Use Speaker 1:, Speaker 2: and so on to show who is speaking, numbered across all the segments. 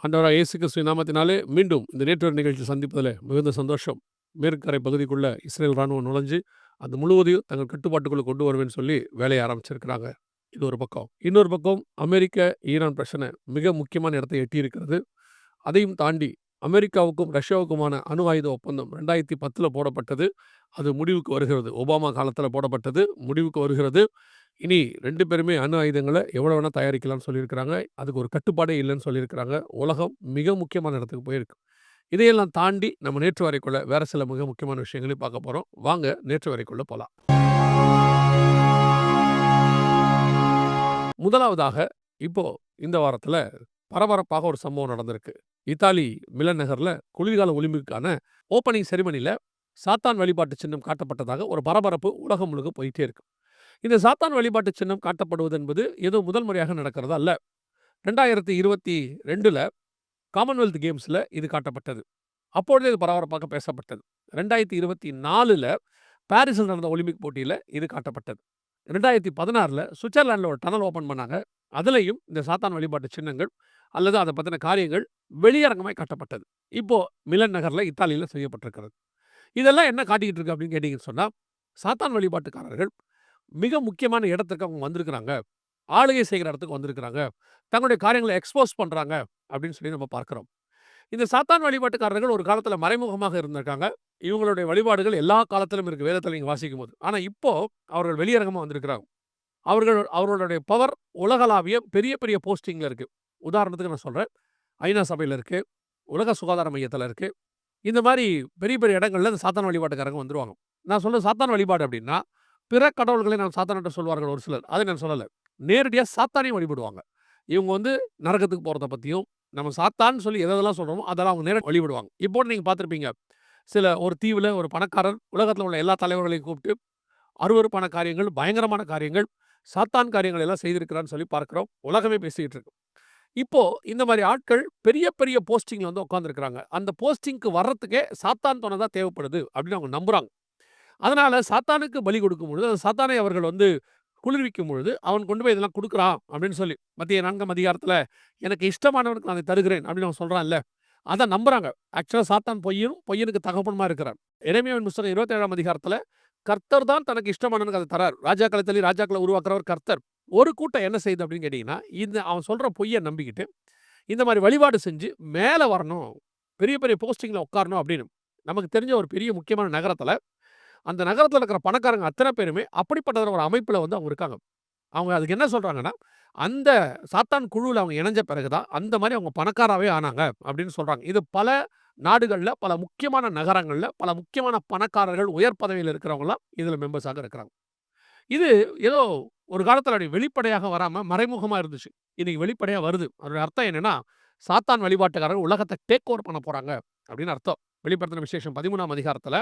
Speaker 1: ஆண்டவராகிய இயேசு கிறிஸ்துவின் நாமத்தினாலே மீண்டும் இந்த நேற்று நிகழ்ச்சி சந்திப்பதில் மிகுந்த சந்தோஷம். மேற்கரை பகுதிக்குள்ள இஸ்ரேல் ராணுவம் நுழைஞ்சு அது முழுவதையும் தங்கள் கட்டுப்பாட்டுக்குள்ள கொண்டு வருவேன்னு சொல்லி வேலையை ஆரம்பிச்சிருக்கிறாங்க. இது ஒரு பக்கம். இன்னொரு பக்கம் அமெரிக்க ஈரான் பிரச்சனை மிக முக்கியமான இடத்தை எட்டியிருக்கிறது. அதையும் தாண்டி அமெரிக்காவுக்கும் ரஷ்யாவுக்குமான அணு ஆயுத ஒப்பந்தம் 2010 போடப்பட்டது. அது முடிவுக்கு வருகிறது. ஒபாமா காலத்தில் போடப்பட்டது, முடிவுக்கு வருகிறது. இனி 2 பேருமே அணு ஆயுதங்கள எவ்வளோ வேணா தயாரிக்கலாம்னு சொல்லியிருக்கிறாங்க. அதுக்கு ஒரு கட்டுப்பாடே இல்லன்னு சொல்லியிருக்கிறாங்க. உலகம் மிக முக்கியமான இடத்துக்கு போயிருக்கு. இதையெல்லாம் தாண்டி நம்ம நேற்று வரைக்குள்ள வேற சில மிக முக்கியமான விஷயங்களையும் பார்க்க போறோம். வாங்க நேற்று வரைக்குள்ள போலாம். முதலாவதாக இப்போ இந்த வாரத்துல பரபரப்பாக ஒரு சம்பவம் நடந்திருக்கு. இத்தாலி மிலன் நகர்ல குளிர்கால ஒலிம்பிக்கான ஓப்பனிங் செரிமனில சாத்தான் வழிபாட்டு சின்னம் காட்டப்பட்டதாக ஒரு பரபரப்பு உலகம் முழுக்க போயிட்டே இருக்கு. இந்த சாத்தான் வழிபாட்டு சின்னம் காட்டப்படுவது என்பது ஏதோ முதல் முறையாக நடக்கிறது அல்ல. 2022ல காமன்வெல்த் கேம்ஸ்ல இது காட்டப்பட்டது. அப்பொழுதே இது பரபரப்பாக பேசப்பட்டது. 2024ல பாரிஸில் நடந்த ஒலிம்பிக் போட்டியில இது காட்டப்பட்டது. 2016ல சுவிட்சர்லாண்டில் ஒரு டனல் ஓப்பன் பண்ணாங்க. அதுலயும் இந்த சாத்தான் வழிபாட்டு சின்னங்கள் அல்லது அதை பற்றின காரியங்கள் வெளியரங்கமாய் காட்டப்பட்டது. இப்போ மிலன் நகர்ல இத்தாலியில செய்யப்பட்டிருக்கிறது. இதெல்லாம் என்ன காட்டிக்கிட்டு இருக்கு அப்படின்னு கேட்டீங்கன்னு சொன்னா, சாத்தான் வழிபாட்டுக்காரர்கள் மிக முக்கியமான இடத்துக்கு அவங்க வந்திருக்கிறாங்க. ஆளுகை செய்கிற இடத்துக்கு வந்திருக்கிறாங்க. தங்களுடைய காரியங்களை எக்ஸ்போஸ் பண்றாங்க அப்படின்னு சொல்லி நம்ம பார்க்கிறோம். இந்த சாத்தான் வழிபாட்டுக்காரர்கள் ஒரு காலத்துல மறைமுகமாக இருந்திருக்காங்க. இவங்களுடைய வழிபாடுகள் எல்லா காலத்திலும் இருக்கு வேதத்துல நீங்க வாசிக்கும்போது. ஆனா இப்போ அவர்கள் வெளியரங்கமா வந்திருக்கிறாங்க. அவர்களுடைய பவர் உலகளாவிய பெரிய பெரிய போஸ்டிங்ல இருக்கு. உதாரணத்துக்கு நான் சொல்றேன். ஐநா சபையில இருக்கு. உலக சுகாதார மையத்துல இருக்கு. இந்த மாதிரி பெரிய பெரிய இடங்கள்ல இந்த சாத்தான் வழிபாட்டுக்காரங்க வந்துருவாங்க. நான் சொல்ற சாத்தான் வழிபாடு அப்படின்னா, பிற கடவுள்களை நான் சாத்தான் என்று சொல்வார்கள் ஒரு சிலர். அதை நான் சொல்லல. நேரடியா சாத்தானையும் வழிபடுவாங்க. இவங்க வந்து நரகத்துக்கு போறத பத்தியும், நம்ம சாத்தான்னு சொல்லி எதெல்லாம் சொல்றோமோ அதெல்லாம் அவங்க நேரா வழிபடுவாங்க. இப்போ நீங்க பார்த்திருப்பீங்க. ஒரு தீவுல ஒரு பணக்காரர் உலகத்துல உள்ள எல்லா தலைவர்களையும் கூப்பிட்டு அருவருப்பான காரியங்கள், பயங்கரமான காரியங்கள், சாத்தான் காரியங்கள் எல்லாம் செய்திருக்கிறான்னு சொல்லி பார்க்கிறோம். உலகமே பேசிக்கிட்டு இருக்கு. இப்போ இந்த மாதிரி ஆட்கள் பெரிய பெரிய போஸ்டிங்ல வந்து உட்கார்ந்திருக்கிறாங்க. அந்த போஸ்டிங்க்கு வர்றதுக்கே சாத்தான் துணை தான் தேவைப்படுது அப்படின்னு அவங்க நம்புறாங்க. அதனால சாத்தானுக்கு பலி கொடுக்கும் பொழுது, அந்த சாத்தானை அவர்கள் வந்து குளிர்விக்கும் பொழுது, அவன் கொண்டு போய் இதெல்லாம் குடுக்குறான் அப்படின்னு சொல்லி, மத்திய 4ஆம் அதிகாரத்துல எனக்கு இஷ்டமானவனுக்கு நான் அதை தருகிறேன் அப்படின்னு அவன் சொல்றான்ல, அத நம்புறாங்க. ஆக்சுவலா சாத்தான் பொய்யனும், பொய்யனுக்கு தகப்பனுமா இருக்கிறான். எரேமியாவின் புஸ்தகம் 27ஆம் அதிகாரத்துல கர்த்தர் தான் தனக்கு இஷ்டமானவனுக்கு அதை தரார். ராஜாக்களை தள்ளி ராஜாக்களை உருவாக்குறவர் கர்த்தர். ஒரு கூட்டம் என்ன செய்யுது அப்படின்னு கேட்டீங்கன்னா, இந்த அவன் சொல்ற பொய்யை நம்பிக்கிட்டு, இந்த மாதிரி வழிபாடு செஞ்சு மேல வரணும், பெரிய பெரிய போஸ்டிங்ல உட்காரணும் அப்படின்னு. நமக்கு தெரிஞ்ச ஒரு பெரிய முக்கியமான நகரத்துல, அந்த நகரத்துல இருக்கிற பணக்காரங்க அத்தனை பேருமே அப்படிப்பட்ட ஒரு அமைப்புல வந்து அவங்க இருக்காங்க. அவங்க அதுக்கு என்ன சொல்றாங்கன்னா, அந்த சாத்தான் குழுவுல அவங்க இணைஞ்ச பிறகு தான், அந்த மாரி அவங்க பணக்காராவே ஆனாங்க அப்படின்னு சொல்றாங்க. இது பல நாடுகள்ல, பல முக்கியமான நகரங்கள்ல, பல முக்கியமான பணக்காரர்கள், உயர் பதவியில இருக்கிறவங்கலாம் இதுல மெம்பர்ஸாக இருக்கிறாங்க. இது ஏதோ ஒரு காலத்துல அப்படி வெளிப்படையாக வராம மறைமுகமா இருந்துச்சு. இன்னைக்கு வெளிப்படையா வருது. அதோட அர்த்தம் என்னன்னா, சாத்தான் வழிபாட்டுக்காரர்கள் உலகத்தை டேக் ஓவர் பண்ண போறாங்க அப்படின்னு அர்த்தம். வெளிப்படுத்தின விசேஷம் 13ஆம் அதிகாரத்துல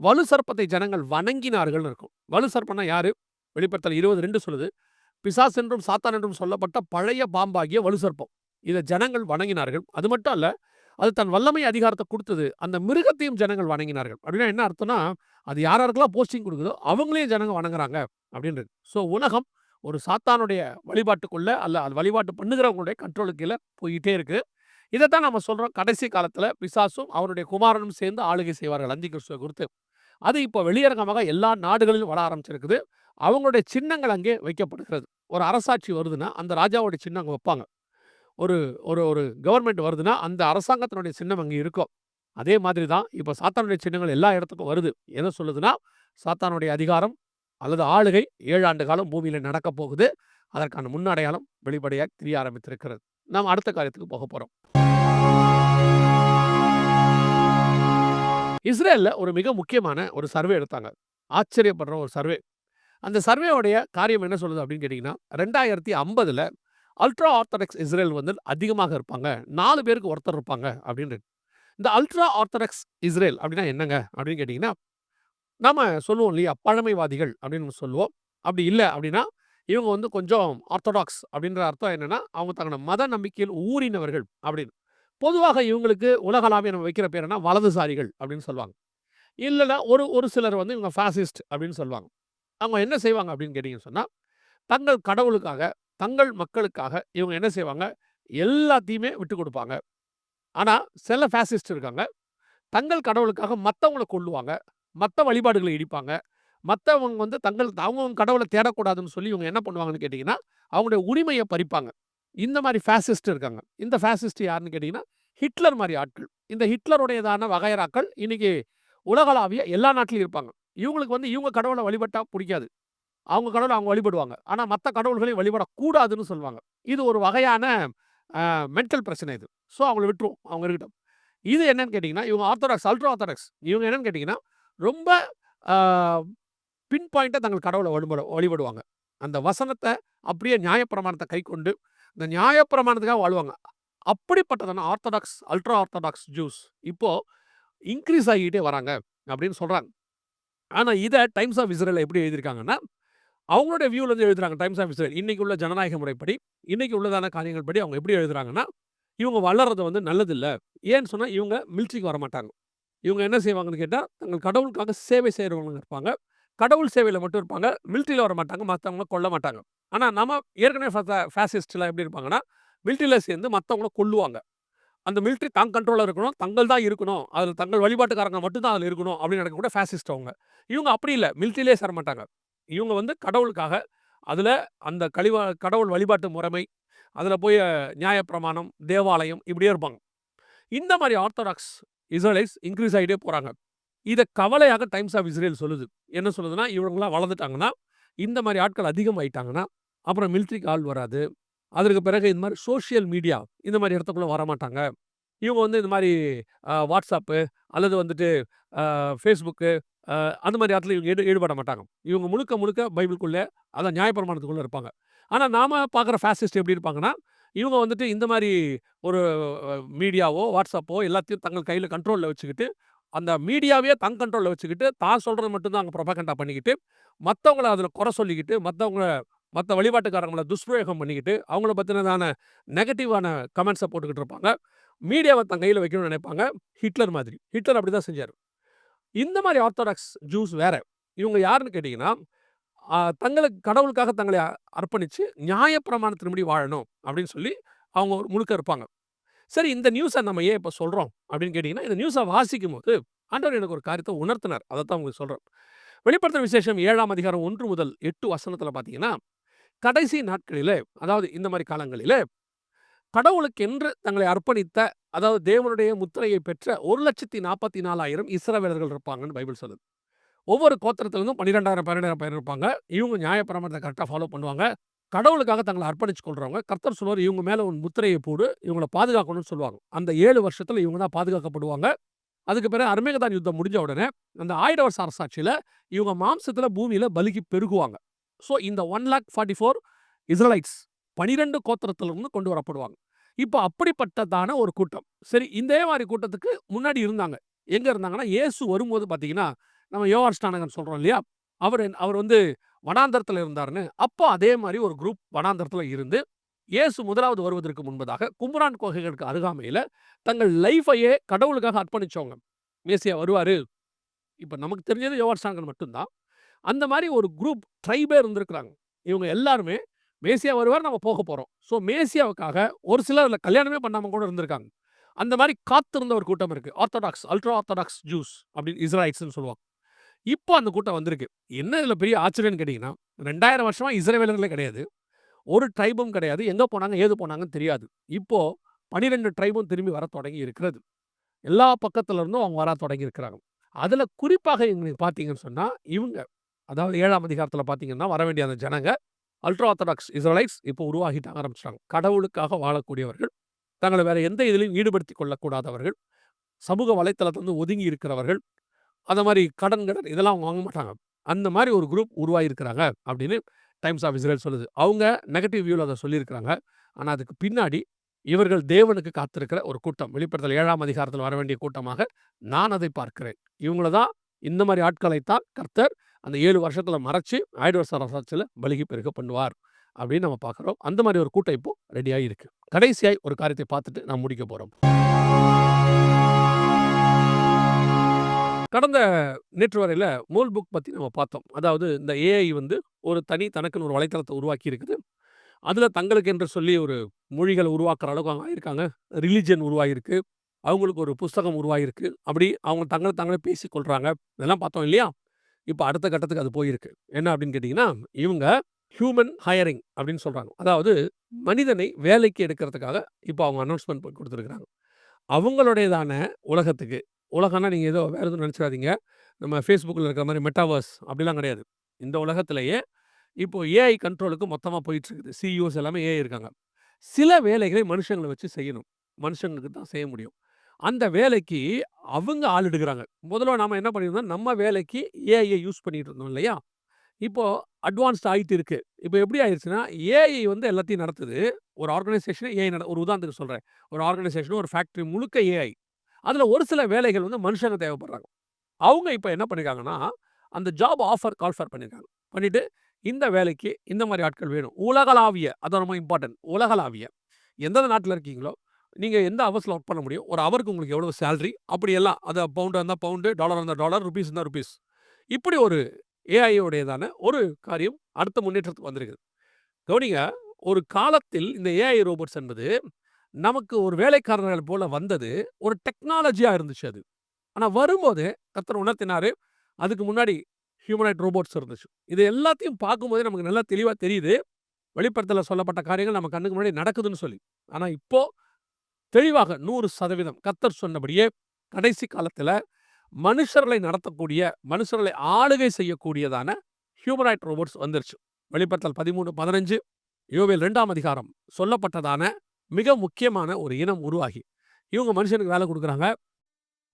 Speaker 1: வலு சர்ப்பத்தை ஜனங்கள் வணங்கினார்கள்னு இருக்கும். வலு சர்ப்பம்னா யாரு? வெளிப்படுத்தல் 20:2 சொல்லுது. பிசாசு என்றும் சாத்தான் என்றும் சொல்லப்பட்ட பழைய பாம்பாகிய வலு சர்ப்பம். இதை ஜனங்கள் வணங்கினார்கள். அது மட்டும் அல்ல, அது தன் வல்லமை அதிகாரத்தை கொடுத்தது. அந்த மிருகத்தையும் ஜனங்கள் வணங்கினார்கள். அப்படின்னா என்ன அர்த்தம்னா, அது யாராருக்கெல்லாம் போஸ்டிங் கொடுக்குதோ அவங்களையும் ஜனங்க வணங்குறாங்க அப்படின்றது. ஸோ உலகம் ஒரு சாத்தானுடைய வழிபாட்டுக்குள்ள அல்ல அது வழிபாட்டு பண்ணுகிறவங்களுடைய கண்ட்ரோலுக்கு கீழே போயிட்டே இருக்கு. இதைத்தான் நம்ம சொல்றோம். கடைசி காலத்துல பிசாசும் அவருடைய குமாரனும் சேர்ந்து ஆளுகை செய்வார்கள் அந்தி கிறிஸ்துவை குறித்து. அது இப்போ வெளியரங்கமாக எல்லா நாடுகளிலும் வர ஆரம்பிச்சிருக்குது. அவங்களுடைய சின்னங்கள் அங்கே வைக்கப்படுகிறது. ஒரு அரசாட்சி வருதுன்னா அந்த ராஜாவுடைய சின்னம் அங்க வைப்பாங்க. ஒரு ஒரு ஒரு கவர்மெண்ட் வருதுன்னா அந்த அரசாங்கத்தினுடைய சின்னம் அங்கே இருக்கும். அதே மாதிரி தான் இப்போ சாத்தானுடைய சின்னங்கள் எல்லா இடத்துக்கும் வருது. என்ன சொல்லுதுன்னா, சாத்தானுடைய அதிகாரம் அல்லது ஆளுகை 7 ஆண்டு காலம் பூமியில நடக்கப் போகுது. அதற்கான முன்னடையாளம் வெளிப்படையாக தெரிய ஆரம்பித்திருக்கிறது. நாம் அடுத்த காரியத்துக்கு போக போறோம். இஸ்ரேல்ல ஒரு மிக முக்கியமான ஒரு சர்வே எடுத்தாங்க. ஆச்சரியப்படுற ஒரு சர்வே. அந்த சர்வேவுடைய காரியம் என்ன சொல்லுது அப்படின்னு கேட்டீங்கன்னா, 2050ல அல்ட்ரா ஆர்த்தடாக்ஸ் இஸ்ரேல் வந்து அதிகமாக இருப்பாங்க. 4 பேருக்கு ஒருத்தர் இருப்பாங்க அப்படின்னு. இந்த அல்ட்ரா ஆர்த்தடாக்ஸ் இஸ்ரேல் அப்படின்னா என்னங்க அப்படின்னு கேட்டீங்கன்னா, நாம சொல்லுவோம் இல்லையா, பழமைவாதிகள் அப்படின்னு நம்ம சொல்லுவோம். அப்படி இல்ல அப்படின்னா, இவங்க வந்து கொஞ்சம் ஆர்த்தடாக்ஸ் அப்படின்ற அர்த்தம் என்னன்னா, அவங்க தங்களோட மத நம்பிக்கையில் ஊறினவர்கள் அப்படின்னு. பொதுவாக இவங்களுக்கு உலகளாவிய நம்ம வைக்கிற பேர் என்ன, வலதுசாரிகள் அப்படின்னு சொல்லுவாங்க. இல்லைன்னா ஒரு ஒரு சிலர் வந்து இவங்க ஃபாசிஸ்ட் அப்படின்னு சொல்லுவாங்க. அவங்க என்ன செய்வாங்க அப்படின்னு கேட்டீங்கன்னு சொன்னா, தங்கள் கடவுளுக்காக, தங்கள் மக்களுக்காக இவங்க என்ன செய்வாங்க, எல்லாத்தையுமே விட்டுக் குடுப்பாங்க. ஆனா, சில ஃபாசிஸ்ட் இருக்காங்க. தங்கள் கடவுளுக்காக மத்தவங்கள கொல்லுவாங்க. மத்த வழிபாடுகள இடிப்பாங்க. மத்தவங்க வந்து அவங்கவங்க கடவுள தேடக்கூடாதுன்னு சொல்லி இவங்க என்ன பண்ணுவாங்கன்னு கேட்டீங்கன்னா, அவங்களுடைய உரிமைய பறிப்பாங்க. இந்த மாரி ஃபாசிஸ்ட் இருக்காங்க. இந்த ஃபாசிஸ்ட் யாருன்னு கேட்டீங்கன்னா, ஹிட்லர் மாரி ஆட்கள். இந்த ஹிட்லருடையதான வகையறாக்கள் இன்னைக்கு உலகளாவிய எல்லா நாட்டிலும் இருப்பாங்க. இவங்களுக்கு வந்து இவங்க கடவுள வழிபட்டா புடிக்காது. அவங்க கடவுள அவங்க வழிபடுவாங்க. ஆனா மத்த கடவுள்களையும் வழிபடக்கூடாதுன்னு சொல்லுவாங்க. இது ஒரு வகையான மென்டல் பிரச்சனை இது. ஸோ அவங்கள விட்டுருவோம். அவங்க இருக்கட்டும். இது என்னன்னு கேட்டீங்கன்னா, இவங்க ஆர்த்தடாக்ஸ், அல்ட்ரா ஆர்த்தடாக்ஸ். இவங்க என்னன்னு கேட்டீங்கன்னா, ரொம்ப ஆ பின் பாயிண்ட்டா தங்கள் கடவுள வழிபடுவாங்க. அந்த வசனத்த அப்படியே நியாயப்பிரமாணத்த கைக்கொண்டு, இந்த நியாயப்பிரமாணத்துக்காக வாழுவாங்க. அப்படிப்பட்டதான ஆர்த்தடாக்ஸ், அல்ட்ரா ஆர்த்தடாக்ஸ் ஜூஸ் இப்போ இன்கிரீஸ் ஆகிட்டே வராங்க அப்படின்னு சொல்றாங்க. ஆனா இத டைம்ஸ் ஆஃப் இஸ்ரேல்ல எப்படி எழுதியிருக்காங்கன்னா, அவங்களுடைய வியூல இருந்து எழுதுறாங்க டைம்ஸ் ஆஃப் இஸ்ரேல். இன்னைக்கு உள்ள ஜனநாயக முறைப்படி, இன்னைக்கு உள்ளதான காரியங்கள் படி அவங்க எப்படி எழுதுறாங்கன்னா, இவங்க வளர்றது வந்து நல்லதில்ல. ஏன்னு சொன்னா இவங்க மிலிட்டரிக்கு வரமாட்டாங்க. இவங்க என்ன செய்வாங்கன்னு கேட்டா, தங்கள் கடவுளுக்காக சேவை செய்றவங்களா இருப்பாங்க. கடவுள் சேவையில மட்டும் இருப்பாங்க. மிலிட்டரில வரமாட்டாங்க. மத்தவங்கள கொல்ல மாட்டாங்க. ஆனா நம்ம ஏற்கனவே ஃபாசிஸ்ட்லாம் எப்படி இருப்பாங்கன்னா, மிலிட்டரில சேர்ந்து மத்தவங்கள கொல்லுவாங்க. அந்த மிலிட்டரி தங் கண்ட்ரோல்ல இருக்கணும். தங்கள் தான் இருக்கணும். அதுல தங்கள் வழிபாட்டுக்காரங்க மட்டும் தான் அதுல இருக்கணும் அப்படின்னு நினைக்கக்கூடிய ஃபாசிஸ்ட் அவங்க. இவங்க அப்படி இல்ல. மிலிட்டரியிலே சேரமாட்டாங்க. இவங்க வந்து கடவுளுக்காக அதுல அந்த கடவுள் வழிபாட்டு முறைமை, அதுல போய் நியாயப்பிரமாணம், தேவாலயம் இப்படியே இருப்பாங்க. இந்த மாரி ஆர்த்தடாக்ஸ் இஸ்ரேலைட்ஸ் இன்கிரீஸ் ஆயிட்டே போறாங்க. இத கவலையாக டைம்ஸ் ஆஃப் இஸ்ரேல் சொல்லுது. என்ன சொல்லுதுன்னா, இவங்கலாம் வளர்ந்துட்டாங்கன்னா, இந்த மாரி ஆட்கள் அதிகமாயிட்டாங்கன்னா, அப்புறம் மிலிட்டரிக்கு ஆள் வராது. அதற்கு பிறகு இந்த மாரி சோசியல் மீடியா இந்த மாரி இடத்துக்குள்ள வரமாட்டாங்க. இவங்க வந்து இந்த மாரி WhatsApp அல்லது வந்துட்டு Facebook அந்த மாரி இடத்துல இவங்க ஈடுபட மாட்டாங்க. இவங்க முழுக்க முழுக்க பைபிள்குள்ள அதான் நியாயப்பிரமாணத்துக்குள்ள இருப்பாங்க. ஆனா நாம பார்க்குற ஃபாசிஸ்ட் எப்படி இருப்பாங்கன்னா, இவங்க வந்துட்டு இந்த மாரி ஒரு மீடியாவோ, WhatsAppஓ எல்லாத்தையும் தங்கள் கையில கண்ட்ரோல்ல வச்சுக்கிட்டு, அந்த மீடியாவையே தன் கண்ட்ரோல்ல வச்சுக்கிட்டு, தான் சொல்றது மட்டும் தான் அங்க புரொபகண்டா பண்ணிக்கிட்டு, மத்தவங்கள அதுல குறை சொல்லிக்கிட்டு, மத்த வழிபாட்டுக்காரங்கள துஷ்பிரயோகம் பண்ணிக்கிட்டு, அவங்கள பத்தினதான நெகட்டிவான கமெண்ட்ஸ போட்டுக்கிட்டு இருப்பாங்க. மீடியாவ தன் கையில வைக்கணும்னு நினைப்பாங்க. ஹிட்லர் மாதிரி. ஹிட்லர் அப்படிதான் செஞ்சாரு. இந்த மாரி ஆர்த்தடாக்ஸ் ஜூஸ் வேற. இவங்க யாருன்னு கேட்டீங்கன்னா, தங்களுக்கு கடவுளுக்காக தங்களை அர்ப்பணிச்சு நியாயப்பிரமாணத்தின்படி வாழணும் அப்படின்னு சொல்லி அவங்க ஒரு முழுக்க இருப்பாங்க. சரி இந்த நியூஸ நம்ம ஏன் இப்ப சொல்றோம் அப்படின்னு கேட்டீங்கன்னா, இந்த நியூஸ வாசிக்கும்போது ஆண்டவர் எனக்கு ஒரு காரியத்த உணர்த்தினார். அதத்தான் உங்களுக்கு சொல்றேன். வெளிப்படுத்தின விசேஷம் 7ஆம் அதிகாரம் 1 முதல் 8 வசனத்துல பார்த்தீங்கன்னா, கடைசி நாட்களிலே அதாவது இந்த மாரி காலங்களிலே கடவுளுக்கென்று தங்களை அர்ப்பணித்த அதாவது தேவனுடைய முத்திரையை பெற்ற 1,44,000 இஸ்ரவேலர்கள் இருப்பாங்கன்னு பைபிள் சொல்லுது. ஒவ்வொரு கோத்திரத்திலிருந்தும் 12,000 12,000 பேர் இருப்பாங்க. இவங்க நியாயப்பிரமாணத்த கரெக்ட்டா ஃபாலோ பண்ணுவாங்க. கடவுளுக்காக தங்கள அர்ப்பணிச்சு கொள்றவங்க. கர்த்தர் சொல்லுவாரு, இவங்க மேல உன் முத்திரைய போடு. இவங்கள பாதுகாக்கணும்னு சொல்லுவாங்க. அந்த 7 வருஷத்துல இவங்க தான் பாதுகாக்கப்படுவாங்க. அதுக்கு பிறகு அர்மேகதான் யுத்தம் முடிஞ்ச உடனே, அந்த 1000 வருஷ அரசாட்சியில இவங்க மாம்சத்துல பூமியில பலுகி பெருகுவாங்க. ஸோ இந்த 1,44,000 இஸ்ரலைட்ஸ் 12 கோத்திரத்திலிருந்து கொண்டு வரப்படுவாங்க. இப்ப அப்படிப்பட்டதான ஒரு கூட்டம். சரி இதே மாரி கூட்டத்துக்கு முன்னாடி இருந்தாங்க. எங்க இருந்தாங்கன்னா, இயேசு வரும்போது பார்த்தீங்கன்னா, நம்ம யோவான் ஸ்நானகன் சொல்றோம் இல்லையா? அவர் வந்து வனாந்தரத்துல இருந்தாருன்னு. அப்போ அதே மாரி ஒரு குரூப் வனாந்தரத்துல இருந்து, இயேசு முதலாவது வருவதற்கு முன்பதாக கும்ரான் குகைகளுக்கு அருகாமையில தங்கள் லைஃபையே கடவுளுக்காக அர்ப்பணிச்சவங்க. மேசியா வருவாரு. இப்ப நமக்கு தெரிஞ்சது யோவான் ஸ்நானகன் மட்டும் தான். அந்த மாரி ஒரு குரூப் ட்ரைபே இருந்திருக்கிறாங்க. இவங்க எல்லாருமே மேசியா வருவார், நம்ம போக போறோம். ஸோ மேசியாவுக்காக ஒரு சிலர் அதுல கல்யாணமே பண்ணாம கூட இருந்திருக்காங்க. அந்த மாரி காத்திருந்த ஒரு கூட்டம் இருக்கு. ஆர்த்தடாக்ஸ், அல்ட்ரா ஆர்த்தடாக்ஸ் ஜூஸ் அப்படின்னு இஸ்ராயல்ஸ்ன்னு சொல்லுவாங்க. இப்போ அந்த கூட்டம் வந்திருக்கு. என்ன இதுல பெரிய ஆச்சரியம்னு கேட்டீங்கன்னா, 2000 வருஷமா இஸ்ரவேலர்களே கிடையாது. ஒரு ட்ரைபும் கிடையாது. எங்க போனாங்க, ஏது போனாங்கன்னு தெரியாது. இப்போ 12 ட்ரைபும் திரும்பி வரத் தொடங்கி இருக்கிறது. எல்லா பக்கத்துல இருந்தும் அவங்க வரத் தொடங்கி இருக்கிறாங்க. அதுல குறிப்பாக நீங்க பார்த்தீங்கன்னு சொன்னா, இவங்க அதாவது 7ஆம் அதிகாரத்துல பார்த்தீங்கன்னா, வரவேண்டிய அந்த ஜனங்க அல்ட்ரா ஆர்த்தடாக்ஸ் இஸ்ரலைட்ஸ் இப்போ உருவாகிட்டு ஆரம்பிச்சுட்டாங்க. கடவுளுக்காக வாழக்கூடியவர்கள், தங்கள வேற எந்த இதிலும் ஈடுபடுத்திக் கொள்ளக்கூடாதவர்கள், சமூக வலைத்தளத்துல இருந்து ஒதுங்கி இருக்கிறவர்கள், அந்த மாரி கடன் இதெல்லாம் அவங்க வாங்க மாட்டாங்க. அந்த மாரி ஒரு குரூப் உருவாகியிருக்கிறாங்க அப்படின்னு டைம்ஸ் ஆஃப் இஸ்ரேல் சொல்லுது. அவங்க நெகட்டிவ் வியூல அத சொல்லியிருக்கிறாங்க. ஆனா அதுக்கு பின்னாடி இவர்கள் தேவனுக்கு காத்திருக்கிற ஒரு கூட்டம். வெளிப்படுத்தல் 7ஆம் அதிகாரத்துல வரவேண்டிய கூட்டமாக நான் அதை பார்க்கிறேன். இவங்கள தான் இந்த மாரி ஆட்களைத்தான் கர்த்தர் அந்த 7 வருஷத்துல மறைச்சு 1000 வருஷ அரசாட்சியில பலுகி பெருக பண்ணுவார். அப்படின்னு நம்ம பார்க்கிறோம். அந்த மாரி ஒரு கூட்டம் இப்போ ரெடியா இருக்கு. கடைசியாய் ஒரு காரியத்தை பார்த்துட்டு நாம் முடிக்க போறோம். கடந்த நேற்று வரையில மூல் புக் பத்தி நம்ம பார்த்தோம். அதாவது இந்த ஏஐ வந்து ஒரு தனக்குன்னு ஒரு வலைத்தளத்த உருவாக்கி இருக்குது. அதுல தங்களுக்கு என்று சொல்லி ஒரு மொழிகள உருவாக்குற அளவுக்கு அவங்க ஆயிருக்காங்க. ரிலிஜன் உருவாகியிருக்கு. அவங்களுக்கு ஒரு புஸ்தகம் உருவாகியிருக்கு. அப்படி அவங்க தங்கள தாங்களே பேசிக் கொள்றாங்க. இதெல்லாம் பார்த்தோம் இல்லையா? இப்ப அடுத்த கட்டத்துக்கு அது போயிருக்கு. என்ன அப்படின்னு கேட்டீங்கன்னா, இவங்க ஹியூமன் ஹையரிங் அப்படின்னு சொல்றாங்க. அதாவது மனிதனை வேலைக்கு எடுக்கிறதுக்காக இப்ப அவங்க அனவுன்ஸ்மென்ட் குடுத்திருக்கிறாங்க. அவங்களுடையதான உலகத்துக்கு உலகம்னா நீங்க ஏதோ வேற எதுவும் நெனச்சிராதீங்க. நம்ம Facebookல இருக்கிற மாரி மெட்டாவர்ஸ் அப்படிலாம் கிடையாது. இந்த உலகத்திலேயே இப்போ ஏஐ கண்ட்ரோலுக்கு மொத்தமா போயிட்டுருக்குது. சிஇஓஸ் எல்லாமே ஏஐ இருக்காங்க. சில வேலைகளை மனுஷங்கள வச்சு செய்யணும். மனுஷங்களுக்கு தான் செய்ய முடியும். அந்த வேலைக்கு அவங்க ஆள் எடுக்குறாங்க. முதல்ல நாம என்ன பண்ணியிருந்தோம், நம்ம வேலைக்கு ஏஐய யூஸ் பண்ணிட்டு இருந்தோம் இல்லையா? இப்போ அட்வான்ஸ்ட் ஆயிட்டு இருக்கு. இப்போ எப்படி ஆயிருச்சுன்னா, ஏஐ வந்து எல்லாத்தையும் நடத்துது. ஒரு ஆர்கனைசேஷன ஏஐ ஒரு உதாரணத்துக்கு சொல்றேன். ஒரு ஆர்கனைசேஷன், ஒரு ஃபேக்டரி முழுக்க ஏஐ. அதுல ஒரு சில வேலைகள் வந்து மனுஷங்க தேவைப்படுறாங்க. அவங்க இப்ப என்ன பண்ணியிருக்காங்கன்னா, அந்த ஜாப் ஆஃபர் கால்ஃபர் பண்ணியிருக்காங்க. பண்ணிட்டு, இந்த வேலைக்கு இந்த மாரி ஆட்கள் வேணும். உலகளாவிய அதான் ரொம்ப இம்பார்ட்டன்ட். உலகளாவிய. எந்தெந்த நாட்ல இருக்கீங்களோ, நீங்க எந்த ஹவர்ஸ்ல ஒர்க் பண்ண முடியும். ஒரு ஹவருக்கு உங்களுக்கு எவ்வளவு சேலரி அப்படியெல்லாம். அது பவுண்டா இருந்தா பவுண்டு, டாலரா இருந்தா டாலர், ரூப்பீஸ் இருந்தா ரூப்பீஸ். இப்படி ஒரு ஏஐ உடையதான ஒரு காரியம் அடுத்த முன்னேற்றத்துக்கு வந்திருக்குது. கவனிங்க, ஒரு காலத்தில் இந்த ஏஐ ரோபோட்ஸ் என்பது நமக்கு ஒரு வேலைக்காரர்கள் போல வந்தது. ஒரு டெக்னாலஜியா இருந்துச்சு அது. ஆனா வரும்போது கர்த்தர் உணர்த்தினாரு. அதுக்கு முன்னாடி ஹியூமனாய்ட் ரோபோட்ஸ் இருந்துச்சு. இது எல்லாத்தையும் பார்க்கும்போதே நமக்கு நல்லா தெளிவா தெரியுது. வெளிப்படுத்தல்ல சொல்லப்பட்ட காரியங்கள் நம்ம கண்ணுக்கு முன்னாடி நடக்குதுன்னு சொல்லி. ஆனா இப்போ தெளிவாக 100% கர்த்தர் சொன்னபடியே கடைசி காலத்தில மனுஷர்களை நடத்தக்கூடிய, மனுஷர்களை ஆளுகை செய்யக்கூடியதான ஹியூமனாய்ட் ரோபோட்ஸ் வந்துருச்சு. வெளிப்படுத்தல் 13, 15 யோவேல் 2ஆம் அதிகாரம் சொல்லப்பட்டதான மிக முக்கியமான ஒரு இனம் உருவாகி, இவங்க மனுஷனுக்கு வேலை குடுக்குறாங்க.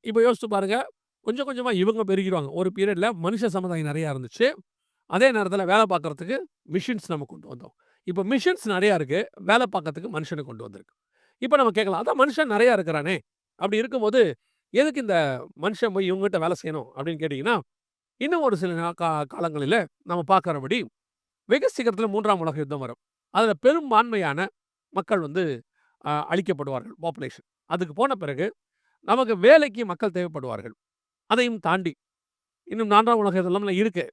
Speaker 1: இப்ப யோசிச்சு பாருங்க. கொஞ்சம் கொஞ்சமா இவங்க பெருகிருவாங்க. ஒரு பீரியட்ல மனுஷ சமுதாயம் நெறையா இருந்துச்சு. அதே நேரத்தில வேலை பார்க்கறதுக்கு மிஷின்ஸ் நம்ம கொண்டு வந்தோம். இப்ப மிஷின்ஸ் நெறையா இருக்கு. வேலை பார்க்கறதுக்கு மனுஷன கொண்டு வந்திருக்கு. இப்ப நம்ம கேட்கலாம். அதான் மனுஷன் நெறையா இருக்கிறானே! அப்படி இருக்கும்போது, எதுக்கு இந்த மனுஷன் போய் இவங்ககிட்ட வேலை செய்யணும்? அப்படின்னு கேட்டீங்கன்னா, இன்னும் ஒரு சில காலங்களில நம்ம பார்க்கிறபடி, வெகு சீக்கிரத்தில 3ஆம் உலக யுத்தம் வரும். அதில பெரும்பான்மையான மக்கள் வந்து அழிக்கப்படுவார்கள். பாப்புலேஷன். அதுக்கு போன பிறகு நமக்கு வேலைக்கு மக்கள் தேவைப்படுவார்கள். அதையும் தாண்டி இன்னும் 4ஆம் உலக யுத்தம்லாம் இருக்கு.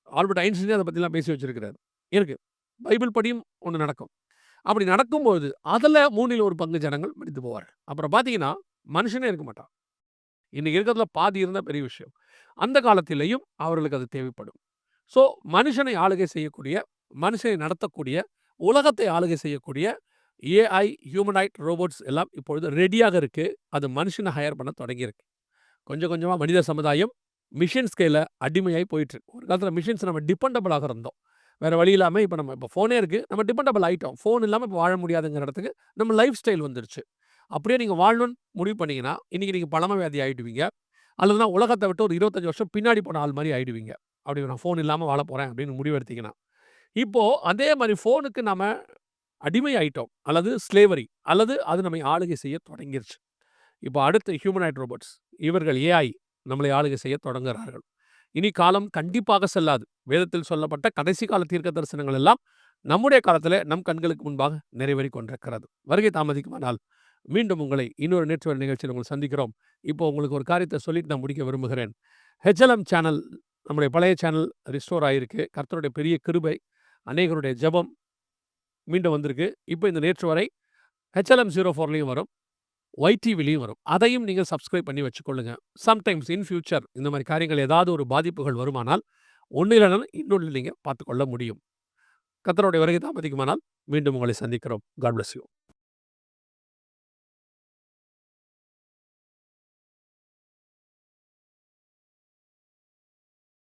Speaker 1: ஆல்பர்ட் ஐன்ஸ்டீனே அத பத்திலாம் பேசி வச்சிருக்கிறாரு. இருக்கு. பைபிள் படியும் ஒண்ணு நடக்கும். அப்படி நடக்கும்போது, அதுல 3ல் 1 பங்கு ஜனங்கள் மரித்து போவார்கள். அப்புறம் பார்த்தீங்கன்னா, மனுஷனே இருக்க மாட்டான். இன்னைக்கு இருக்கிறதுல பாதி இருந்தா பெரிய விஷயம். அந்த காலத்திலேயும் அவர்களுக்கு அது தேவைப்படும். ஸோ, மனுஷனை ஆளுகை செய்யக்கூடிய, மனுஷனை நடத்தக்கூடிய, உலகத்தை ஆளுகை செய்யக்கூடிய ஏஐ, ஹியூமனாய்ட் ரோபோட்ஸ் எல்லாம் இப்பொழுது ரெடியாக இருக்கு. அது மனுஷன ஹையர் பண்ண தொடங்கியிருக்கு. கொஞ்சம் கொஞ்சமா மனித சமுதாயம் மிஷின்ஸ் கையில அடிமையாயி போயிட்டுருக்கு. ஒரு காலத்தில மிஷின்ஸ் நம்ம டிபெண்டபிளாக இருந்தோம். வேற வழி இல்லாம இப்ப ஃபோனே இருக்கு. நம்ம டிபெண்டபிள் ஆயிட்டோம். ஃபோன் இல்லாம இப்ப வாழ முடியாதுங்கிற இடத்துக்கு நம்ம லைஃப் ஸ்டைல் வந்துருச்சு. அப்படியே நீங்க வாழணும்னு முடிவு பண்ணீங்கன்னா, இன்னைக்கு நீங்க பழமவியாதி ஆயிடுவீங்க. அல்லதுனா உலகத்த விட்டு ஒரு 25 வருஷம் பின்னாடி போன ஆள் மாரி ஆயிடுவீங்க. அப்படி நான் ஃபோன் இல்லாம வாழப் போறேன் அப்படின்னு முடிவு எடுத்தீங்கன்னா. இப்போ அதே மாரி ஃபோனுக்கு நாம அடிமை ஆயிட்டோம். அல்லது ஸ்லேவரி அல்லது அது நம்மை ஆளுகை செய்ய தொடங்கிருச்சு. இப்போ அடுத்து ஹியூமனாய்ட் ரோபோட்ஸ். இவர்கள் ஏஐ நம்மளை ஆளுகை செய்ய தொடங்குகிறார்கள். இனி காலம் கண்டிப்பாக செல்லாது. வேதத்தில் சொல்லப்பட்ட கடைசி கால தீர்க்க தரிசனங்கள் எல்லாம் நம்முடைய காலத்திலே நம் கண்களுக்கு முன்பாக நிறைவேறிக் கொண்டிருக்கிறது. வருகை தாமதிக்குமானால் மீண்டும் உங்களை இன்னொரு நேற்று நிகழ்ச்சியில் உங்களை சந்திக்கிறோம். இப்போ உங்களுக்கு ஒரு காரியத்தை சொல்லிட்டு நான் முடிக்க விரும்புகிறேன். ஹெச்எல்எம் சேனல் நம்முடைய பழைய சேனல் ரிஸ்டோர் ஆயிருக்கு. கர்த்தருடைய பெரிய கிருபை, அநேகருடைய ஜெபம் மீண்டும் வந்திருக்கு. இப்போ இந்த நேற்று வரை ஹெச்எல்எம் 04லையும் வரும். YTVலயும் வரும். அதையும் நீங்க சப்ஸ்கிரைப் பண்ணி வச்சுக்கொள்ளுங்க. சம்டைம்ஸ் இன் ஃபியூச்சர் இந்த மாரி காரியங்கள் ஏதாவது ஒரு பாதிப்புகள் வருமானால், ஒண்ணு இல்லன்னா இன்னொன்னு நீங்க பார்த்துக்கொள்ள முடியும். கர்த்தருடைய வருகை தாமதிக்குமானால் மீண்டும் உங்களை சந்திக்கிறோம். God bless you.